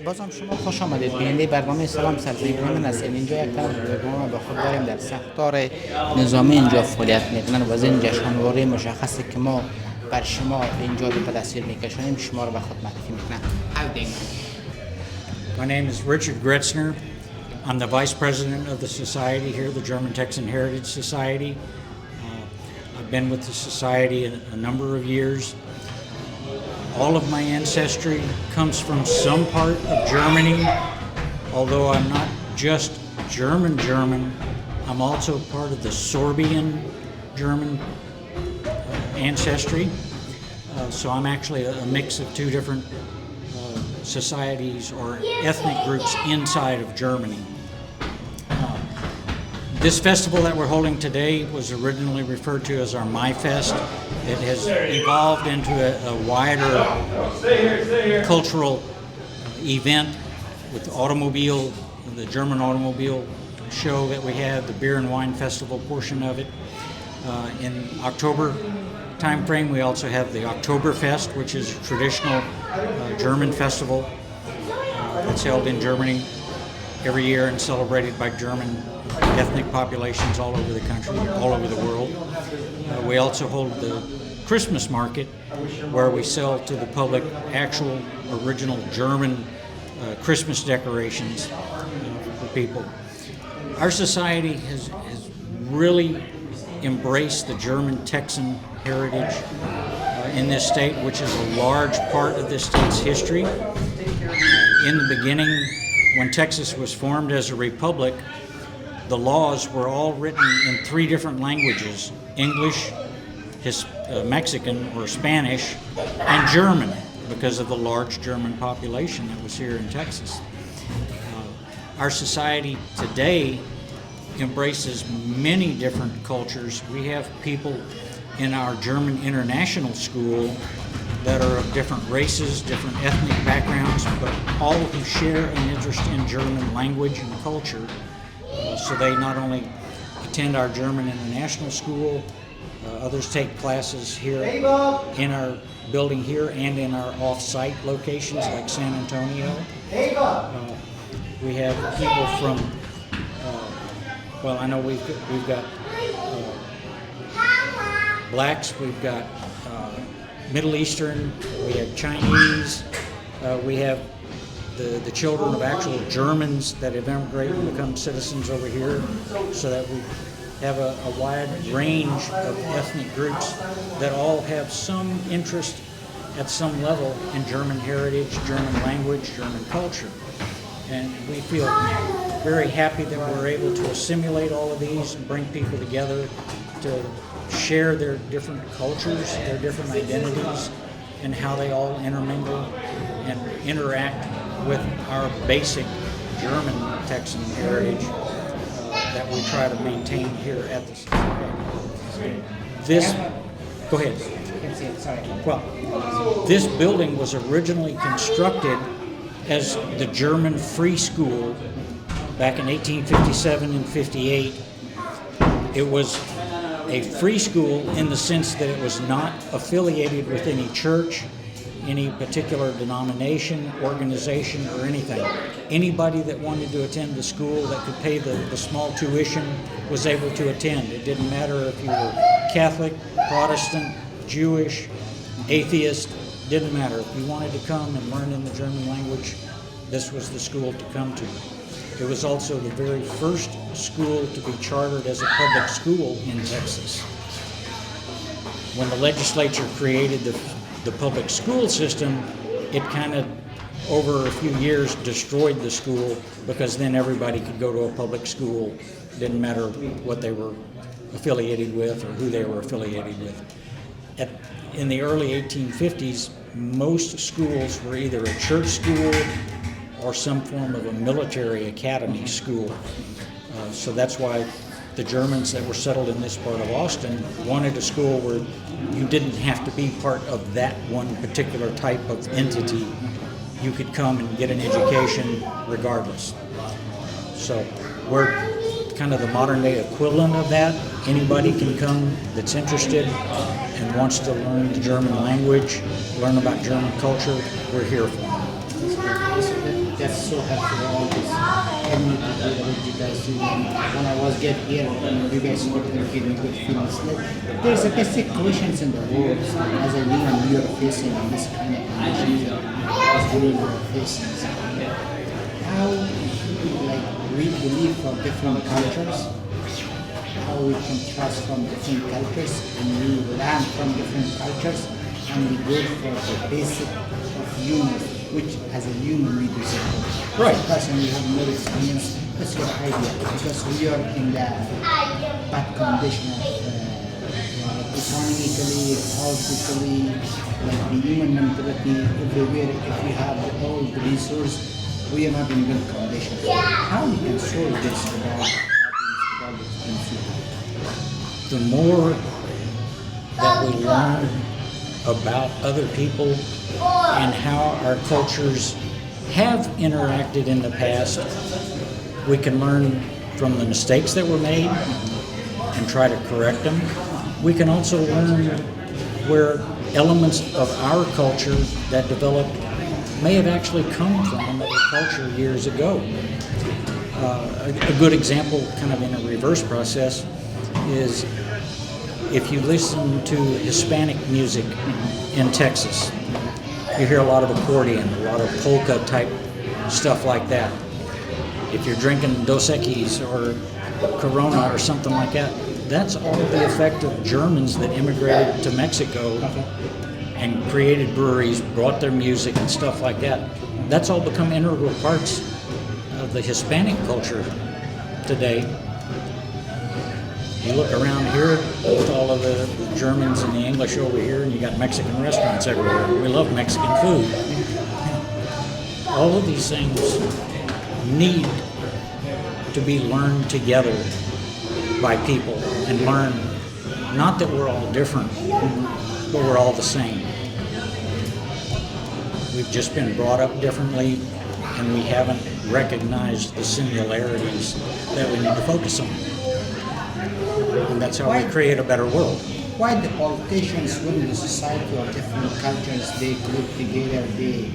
بازم شما خوش آمدید. بیننده برنامه سلام سرزمین من هستید. اینجا یک طرف برنامه با خود داریم در ساختار نظامی اینجا فعالیت میکنن و از این جشنواره مشخصی که ما بر شما اینجا رو به دستور میکشونیم شما رو به خود معرفی میکنم. My name is Richard Gretzner. I'm the vice president of the society here, the German Texan Heritage Society. I've been with the society a number of years. All of my ancestry comes from some part of Germany, although I'm not just German, I'm also part of the Sorbian German ancestry. So I'm actually a mix of two different societies or ethnic groups inside of Germany. This festival that we're holding today was originally referred to as our My Fest. It has evolved into a wider cultural event with the German automobile show that we have, the beer and wine festival portion of it. In October time frame, we also have the Oktoberfest, which is a traditional German festival that's held in Germany every year and celebrated by German ethnic populations all over the country, all over the world. We also hold the Christmas market, where we sell to the public actual original German Christmas decorations for people. Our society has really embraced the German Texan heritage in this state, which is a large part of this state's history. In the beginning, when Texas was formed as a republic, the laws were all written in three different languages: English, Mexican or Spanish, and German, because of the large German population that was here in Texas. Our society today embraces many different cultures. We have people in our German International School that are of different races, different ethnic backgrounds, but all who share an interest in German language and culture. So they not only attend our German International School, others take classes here in our building here and in our off-site locations like San Antonio. We have people from, I know we've got blacks, we've got Middle Eastern, we have Chinese, we have the children of actual Germans that have emigrated and become citizens over here, so that we have a wide range of ethnic groups that all have some interest at some level in German heritage, German language, German culture. And we feel very happy that we're able to assimilate all of these and bring people together to share their different cultures, their different identities, and how they all intermingle and interact with our basic German Texan heritage that we try to maintain here at the society. Go ahead. Well, this building was originally constructed as the German Free School back in 1857 and 58. It was a free school in the sense that it was not affiliated with any church, any particular denomination, organization, or anything. Anybody that wanted to attend the school that could pay the small tuition was able to attend. It didn't matter if you were Catholic, Protestant, Jewish, atheist, didn't matter. If you wanted to come and learn in the German language, this was the school to come to. It was also the very first school to be chartered as a public school in Texas. When the legislature created the public school system, it kind of, over a few years, destroyed the school, because then everybody could go to a public school. Didn't matter what they were affiliated with or who they were affiliated with. In the early 1850s, most schools were either a church school or some form of a military academy school. So that's why the Germans that were settled in this part of Austin wanted a school where you didn't have to be part of that one particular type of entity. You could come and get an education regardless. So we're kind of the modern day equivalent of that. Anybody can come that's interested and wants to learn the German language, learn about German culture. We're here for them. so happy for all this community here with you guys. When I was get here, you guys were giving good feelings. There's a basic questions in the world as a human we are facing in this kind of conditions as we are facing. How like we believe from different cultures, how we contrast from different cultures, and we learn from different cultures, and we go for the basic of human, which as a human we do support. Right. Because we have more experience. That's your idea. Because we are in the bad condition of economically, politically, like the human mentality everywhere. If we have all the resources, we are not in good condition. How we can solve this without The more that we learn about other people and how our cultures have interacted in the past, we can learn from the mistakes that were made and try to correct them. We can also learn where elements of our culture that developed may have actually come from another culture years ago. A good example, kind of in a reverse process, is if you listen to Hispanic music in Texas, you hear a lot of accordion, a lot of polka type stuff like that. If you're drinking Dos Equis or Corona or something like that, that's all the effect of Germans that immigrated to Mexico and created breweries, brought their music and stuff like that. That's all become integral parts of the Hispanic culture today. You look around here with all of the Germans and the English over here, and you got Mexican restaurants everywhere. We love Mexican food. All of these things need to be learned together by people and learn not that we're all different, but we're all the same. We've just been brought up differently, and we haven't recognized the similarities that we need to focus on. And that's how we create a better world. why the politicians, when the society of different cultures, they group together, they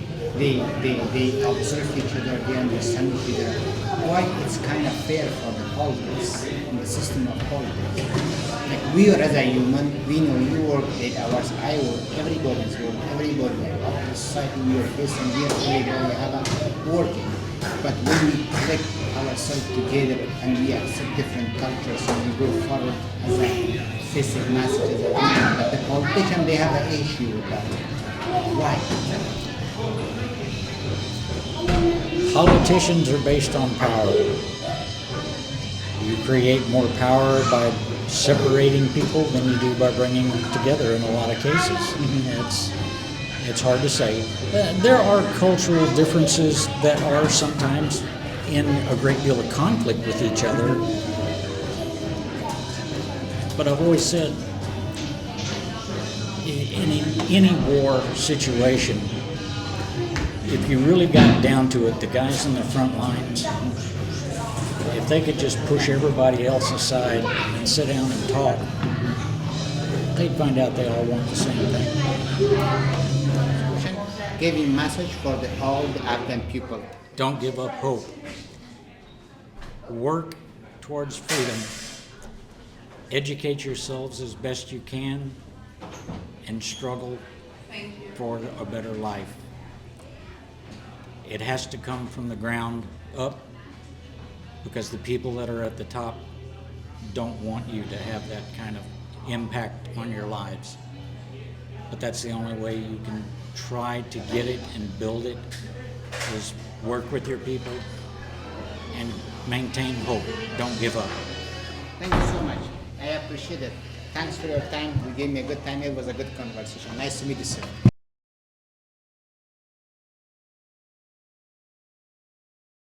observe each other, they understand each other. Why it's kind of fair for the politics, in the system of politics. Like we are as a human, we know you work 8 hours, I work, everybody's work, everybody, the society we are facing here, everybody have a working. But when we collect ourselves together and we accept different cultures and we go forward as a basic message, but the politicians, they have an issue with that. Why? Politicians are based on power. You create more power by separating people than you do by bringing them together in a lot of cases. It's hard to say. There are cultural differences that are sometimes in a great deal of conflict with each other. But I've always said, in any war situation, if you really got down to it, the guys in the front lines, if they could just push everybody else aside and sit down and talk, they'd find out they all want the same thing. Give a message for all the Afghan people. Don't give up hope. Work towards freedom. Educate yourselves as best you can and struggle for a better life. It has to come from the ground up because the people that are at the top don't want you to have that kind of impact on your lives. But that's the only way you can try to get it and build it, is work with your people and maintain hope. Don't give up. Thank you so much. I appreciate it. Thanks for your time. You gave me a good time. It was a good conversation. Nice to meet you, sir.